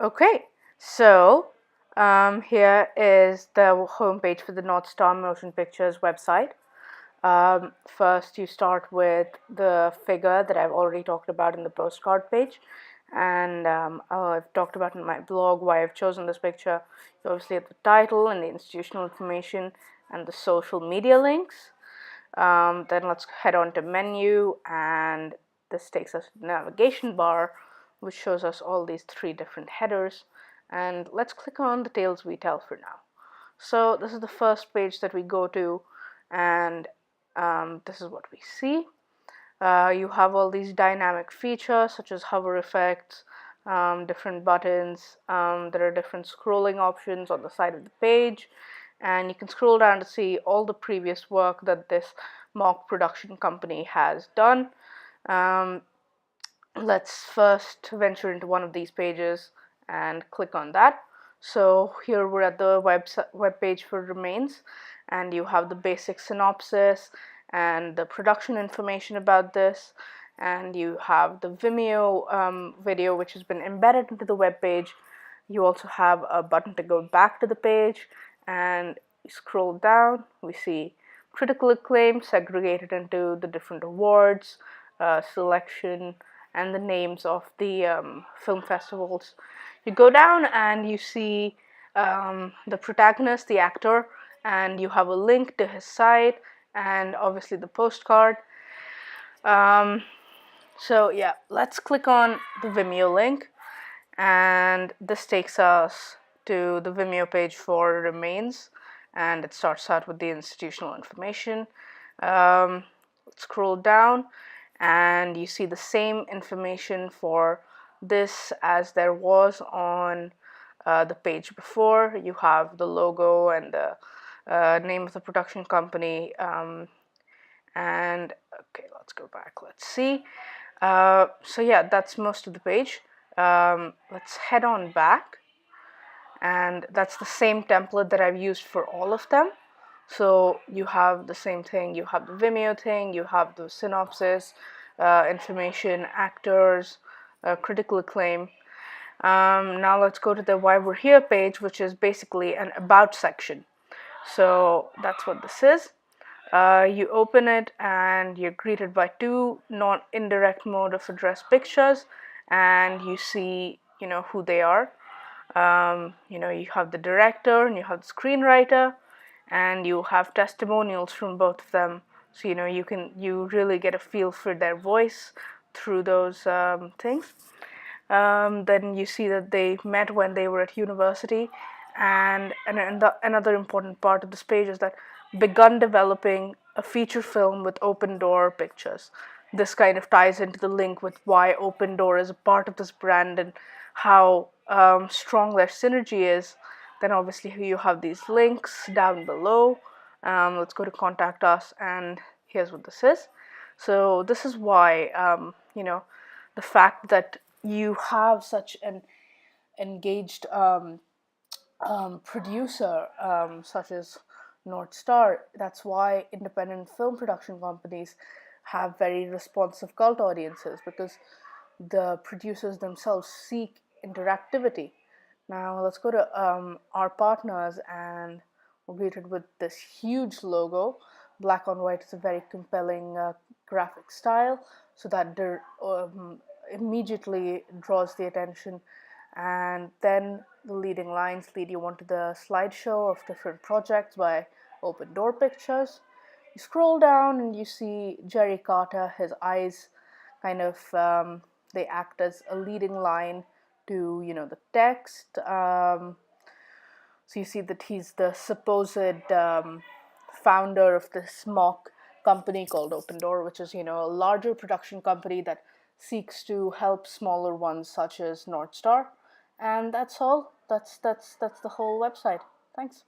Okay, so here is the homepage for the North Star Motion Pictures website. First, you start with the figure that I've already talked about in the postcard page, and I've talked about in my blog why I've chosen this picture. You obviously have the title and the institutional information and the social media links. Then let's head on to menu, and this takes us to the navigation bar, which shows us all these three different headers. And let's click on the Tales We Tell for now. So this is the first page that we go to, and this is what we see. You have all these dynamic features such as hover effects, different buttons. There are different scrolling options on the side of the page, and you can scroll down to see all the previous work that this mock production company has done. Um, let's first venture into one of these pages and click on that. So here we're at the web page for Remains, and you have the basic synopsis and the production information about this, and you have the Vimeo video which has been embedded into the web page. You also have a button to go back to the page, and you scroll down, we see critical acclaim segregated into the different awards, selection, and the names of the film festivals. You go down and you see the protagonist, the actor, and you have a link to his site and obviously the postcard. Um, so yeah, let's click on the Vimeo link, and this takes us to the Vimeo page for Remains, and it starts out with the institutional information. Let's scroll down, and you see the same information for this as there was on the page before. You have the logo and the name of the production company, and okay, let's go back, let's see. So yeah, that's most of the page. Let's head on back, and that's the same template that I've used for all of them. So you have the same thing, you have the Vimeo thing, you have the synopsis, information, actors, critical acclaim. Now let's go to the Why We're Here page, which is basically an about section. So that's what this is. You open it and you're greeted by two non-indirect mode of address pictures, and you see, who they are. You have the director and you have the screenwriter, and you have testimonials from both of them. So you really get a feel for their voice through those things. Then you see that they met when they were at university, and another important part of this page is that begun developing a feature film with Open Door Pictures. This kind of ties into the link with why Open Door is a part of this brand and how strong their synergy is. Then obviously you have these links down below. Let's go to contact us, and here's what this is. So this is why the fact that you have such an engaged producer such as North Star. That's why independent film production companies have very responsive cult audiences, because the producers themselves seek interactivity. Now let's go to our partners, and we're greeted with this huge logo. Black on white is a very compelling graphic style, so that immediately draws the attention. And then the leading lines lead you onto the slideshow of different projects by Open Door Pictures. You scroll down and you see Jerry Carter. His eyes kind of they act as a leading line to the text. So you see that he's the supposed founder of this mock company called Open Door, which is a larger production company that seeks to help smaller ones such as North Star. And that's all. That's the whole website. Thanks.